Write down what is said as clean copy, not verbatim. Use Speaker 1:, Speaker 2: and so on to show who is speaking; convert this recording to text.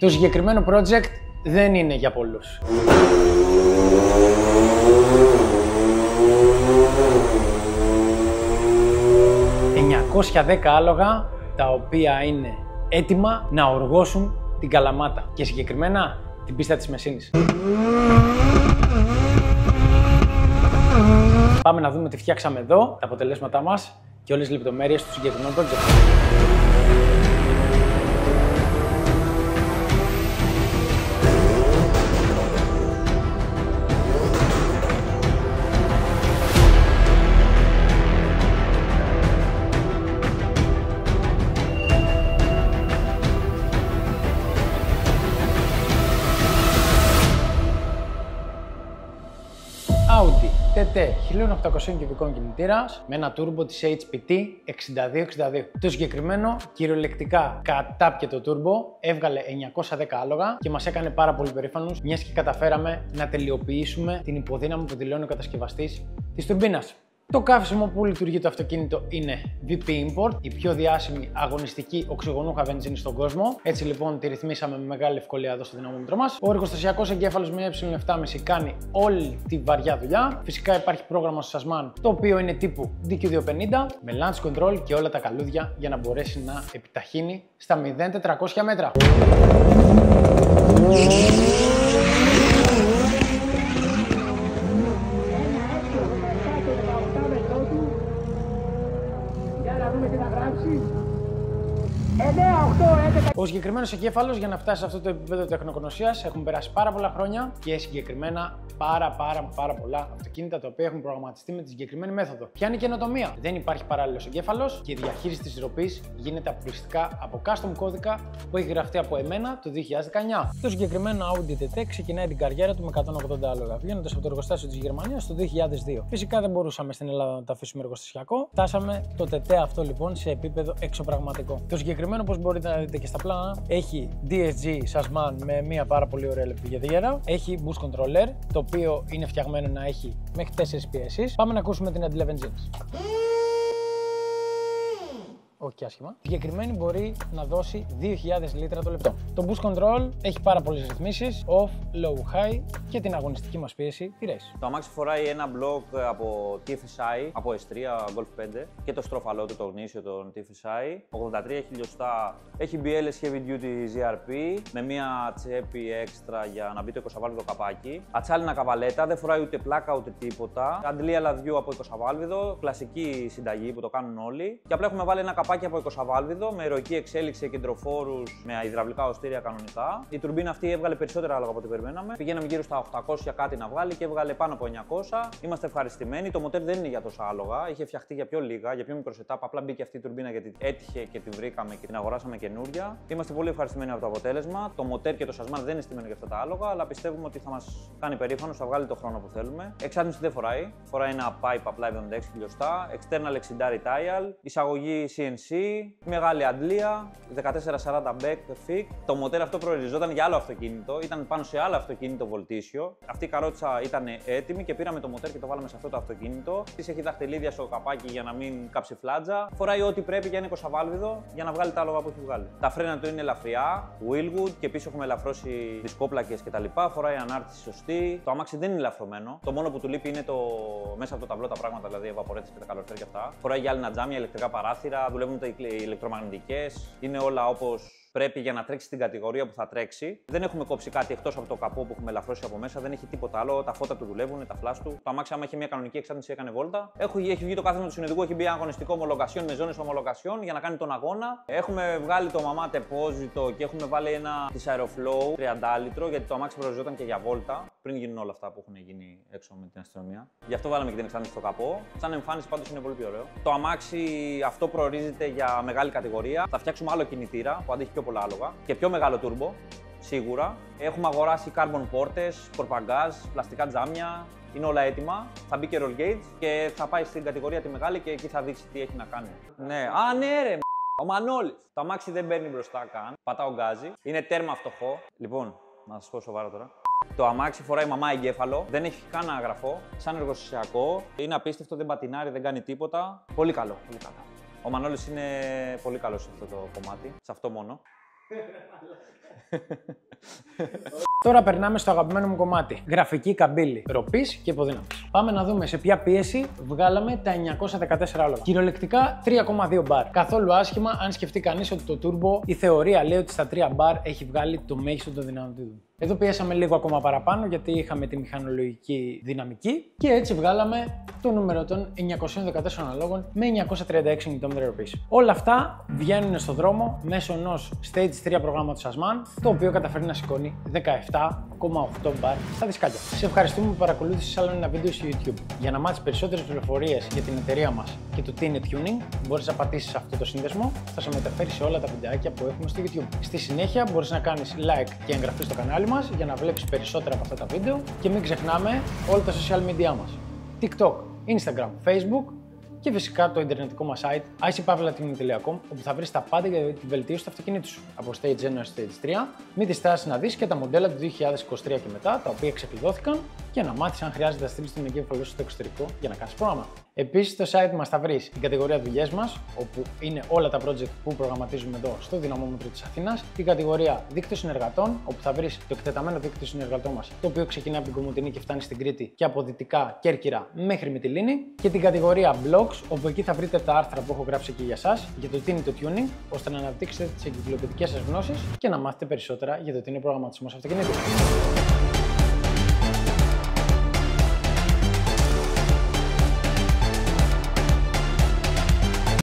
Speaker 1: Το συγκεκριμένο project δεν είναι για πολλούς. 910 άλογα τα οποία είναι έτοιμα να οργώσουν την Καλαμάτα και συγκεκριμένα την πίστα της Μεσίνης. Πάμε να δούμε τι φτιάξαμε εδώ, τα αποτελέσματά μας και όλες τις λεπτομέρειες του συγκεκριμένου project. Audi TT 1800 κυβικών κινητήρας με ένα turbo της HPT 6262. Το συγκεκριμένο κυριολεκτικά κατάπιετο turbo έβγαλε 910 άλογα και μας έκανε πάρα πολύ περήφανους, μιας και καταφέραμε να τελειοποιήσουμε την υποδύναμη που δηλώνει ο κατασκευαστής της τουρμπίνας. Το καύσιμο που λειτουργεί το αυτοκίνητο είναι VP Import, η πιο διάσημη αγωνιστική οξυγονούχα βενζίνη στον κόσμο. Έτσι λοιπόν τη ρυθμίσαμε με μεγάλη ευκολία εδώ στο δυναμόμετρο μας. Ο εργοστασιακός εγκέφαλος με E7,5 κάνει όλη τη βαριά δουλειά. Φυσικά υπάρχει πρόγραμμα στο Sasman το οποίο είναι τύπου DQ250 με launch control και όλα τα καλούδια για να μπορέσει να επιταχύνει στα 0-400 μέτρα. Ο συγκεκριμένος εγκέφαλος για να φτάσει σε αυτό το επίπεδο τεχνογνωσίας έχουν περάσει πάρα πολλά χρόνια και συγκεκριμένα πάρα πολλά αυτοκίνητα τα οποία έχουν προγραμματιστεί με τη συγκεκριμένη μέθοδο. Ποια είναι η καινοτομία? Δεν υπάρχει παράλληλος εγκέφαλος και η διαχείριση της ροπής γίνεται αποκλειστικά από custom κώδικα που έχει γραφτεί από εμένα το 2019. Το συγκεκριμένο Audi TT ξεκινάει την καριέρα του με 180 άλογα, βγαίνοντας από το εργοστάσιο της Γερμανίας το 2002. Φυσικά δεν μπορούσαμε στην Ελλάδα να το αφήσουμε εργοστασιακό. Φτάσαμε το TT αυτό λοιπόν σε επίπεδο εξωπραγματικό. Το συγκεκριμένο, όπως μπορείτε να δείτε και στα πλάνα, έχει DSG Sasman με μια πάρα πολύ ωραία λεπτογεδίερα. Έχει boost controller, το οποίο είναι φτιαγμένο να έχει μέχρι 4 πιέσεις. Πάμε να ακούσουμε την αντιλέ βενζίνης. Όχι και άσχημα. Συγκεκριμένη μπορεί να δώσει 2.000 λίτρα το λεπτό. Το boost control έχει πάρα πολλές ρυθμίσεις, off, low, high και την αγωνιστική μας πίεση, τη race.
Speaker 2: Το αμάξι φοράει ένα μπλοκ από TFSI, από S3 Golf 5 και το στροφαλό του, το γνήσιο των TFSI. 83 χιλιοστά, έχει BLS Heavy Duty ZRP με μια τσέπη έξτρα για να μπει το 20β καπάκι. Ατσάλινα καβαλέτα, δεν φοράει ούτε πλάκα ούτε τίποτα. Αντλία λαδιού από 20β, κλασική συνταγή που το κάνουν όλοι. Και απλά έχουμε βάλει ένα καπάκι από 20β με ηρωική εξέλιξη, κεντροφόρους, με υδραυλικά οστήρια κανονικά. Η τουρμπίνα αυτή έβγαλε περισσότερα άλογα από ό,τι περιμέναμε. Πηγαίναμε γύρω στα 800 κάτι να βγάλει και έβγαλε πάνω από 900. Είμαστε ευχαριστημένοι. Το μοτέρ δεν είναι για τόσα άλογα. Είχε φτιαχτεί για πιο λίγα, για πιο μικρό setup. Απλά μπήκε αυτή η τουρμπίνα γιατί έτυχε και την βρήκαμε και την αγοράσαμε καινούρια. Είμαστε πολύ ευχαριστημένοι από το αποτέλεσμα. Το μοτέρ και το Sasman δεν είναι στημένο για αυτά τα άλογα, αλλά πιστεύουμε ότι θα μας κάνει περήφανος, θα βγάλει το χρόνο που θέλουμε. Εξάρτηση δεν φοράει. Φοράει ένα pipe απλά 76 χιλιοστά. External 60 retial. Εισαγωγή CNC. Μεγάλη αντλία, 1440 back FIC. Το μοτέρ αυτό προοριζόταν για άλλο αυτοκίνητο, ήταν πάνω σε άλλο αυτοκίνητο βολτίσιο. Αυτή η καρότσα ήταν έτοιμη και πήραμε το μοτέρ και το βάλαμε σε αυτό το αυτοκίνητο. Της έχει δαχτυλίδια στο καπάκι για να μην κάψει φλάτζα. Φοράει ό,τι πρέπει για ένα 20β για να βγάλει τα άλογα που έχει βγάλει. Τα φρένα του είναι ελαφριά, Willwood και πίσω έχουμε ελαφρώσει δισκόπλακες κτλ. Φοράει ανάρτηση σωστή. Το αμάξι δεν είναι ελαφρωμένο. Το μόνο που του λείπει είναι το μέσα από το ταμπλό τα πράγματα, δηλαδή ευαπορέτες και τα καλοριφέρ και αυτά. Φοράει γυάλινα τζάμια, ηλεκτρικά παράθυρα, δουλεύουν τα ηλεκτρομαγνητικές, είναι όλα όπως πρέπει για να τρέξει στην κατηγορία που θα τρέξει. Δεν έχουμε κόψει κάτι εκτός από το καπό που έχουμε ελαφρώσει από μέσα, δεν έχει τίποτα άλλο. Τα φώτα του δουλεύουν, τα φλάς του. Το αμάξι, άμα έχει μια κανονική εξάρτηση, έκανε βόλτα. Έχει βγει το κάθισμα του συνοδηγού, έχει μπει αγωνιστικό ομολογασιών με ζώνες ομολογασιών για να κάνει τον αγώνα. Έχουμε βγάλει το μαμά τεπόζιτο και έχουμε βάλει ένα της Aeroflow 30 λίτρο γιατί το αμάξι προοριζόταν και για βόλτα πριν γίνουν όλα αυτά που έχουν γίνει έξω με την αστυνομία. Γι' αυτό βάλαμε και την εξάρτηση στο καπό. Σαν εμφάνιση πάντως είναι πολύ πιο ωραίο. Το αμάξι αυτό προορίζεται για μεγάλη κατηγορία. Θα φτιάξουμε άλλο κινητήρα που αντέχει πιο πολλά άλογα και πιο μεγάλο turbo, σίγουρα. Έχουμε αγοράσει carbon πόρτες, κορπαγκάζ, πλαστικά τζάμια. Είναι όλα έτοιμα. Θα μπει και roll gauge και θα πάει στην κατηγορία τη μεγάλη και εκεί θα δείξει τι έχει να κάνει. Ναι, ναι, ρε, ο Μανώλης. Το αμάξι δεν μπαίνει μπροστά καν. Πατάω γκάζι. Είναι τέρμα φτωχό. Λοιπόν, να σας πω σοβαρά τώρα. Το αμάξι φοράει μαμά εγκέφαλο, δεν έχει καν άγραφο, σαν εργοστασιακό. Είναι απίστευτο, δεν πατινάρει, δεν κάνει τίποτα. Πολύ καλό, πολύ καλό. Ο Μανώλης είναι πολύ καλός σε αυτό το κομμάτι, σε αυτό μόνο.
Speaker 1: Τώρα περνάμε στο αγαπημένο μου κομμάτι. Γραφική καμπύλη ροπής και υποδύναμης. Πάμε να δούμε σε ποια πίεση βγάλαμε τα 914 άλογα. Κυριολεκτικά 3,2 μπαρ. Καθόλου άσχημα αν σκεφτεί κανείς ότι το turbo, η θεωρία λέει ότι στα 3 μπαρ έχει βγάλει το μέγιστο των δυνατοτήτων. Εδώ πιέσαμε λίγο ακόμα παραπάνω γιατί είχαμε τη μηχανολογική δυναμική και έτσι βγάλαμε το νούμερο των 914 αλόγων με 936 Nm ροπής. Όλα αυτά βγαίνουν στο δρόμο μέσω ενός Stage 3 προγράμματος ASMAN, το οποίο καταφέρει να σηκώνει 17,8 μπαρ στα δισκάκια. Σε ευχαριστούμε που παρακολούθησες άλλο ένα βίντεο στο YouTube. Για να μάθεις περισσότερες πληροφορίες για την εταιρεία μας και το τι είναι tuning, μπορείς να πατήσεις αυτό το σύνδεσμο, θα σε μεταφέρει σε όλα τα βιντεάκια που έχουμε στο YouTube. Στη συνέχεια μπορείς να κάνεις like και εγγραφή στο κανάλι μας για να βλέπεις περισσότερα από αυτά τα βίντεο και μην ξεχνάμε όλα τα social media μας. TikTok, Instagram, Facebook και φυσικά το ιντερνετικό μας site icpavlatuning.com, όπου θα βρεις τα πάντα για τη βελτίωση του αυτοκινήτου σου από Stage 1 έως Stage 3. Μην διστάσεις να δεις και τα μοντέλα του 2023 και μετά, τα οποία ξεκλειδώθηκαν, και να μάθεις αν χρειάζεται να στείλεις την εγκέφαλό σου στο εξωτερικό για να κάνεις πρόγραμμα. Επίσης, στο site μας θα βρεις την κατηγορία δουλειές μας, όπου είναι όλα τα project που προγραμματίζουμε εδώ στο δυναμόμετρο της Αθήνας, την κατηγορία δίκτυο συνεργατών, όπου θα βρεις το εκτεταμένο δίκτυο συνεργατών μας, το οποίο ξεκινάει από την Κομοτηνή και φτάνει στην Κρήτη και από δυτικά Κέρκυρα μέχρι Μυτιλήνη, και την κατηγορία blogs, όπου εκεί θα βρείτε τα άρθρα που έχω γράψει και για εσάς για το τι είναι το tuning, ώστε να αναπτύξετε τις εγκυκλοπαιδικές σας γνώσεις και να μάθετε περισσότερα για το τι είναι προγραμματισμός αυτοκινήτου.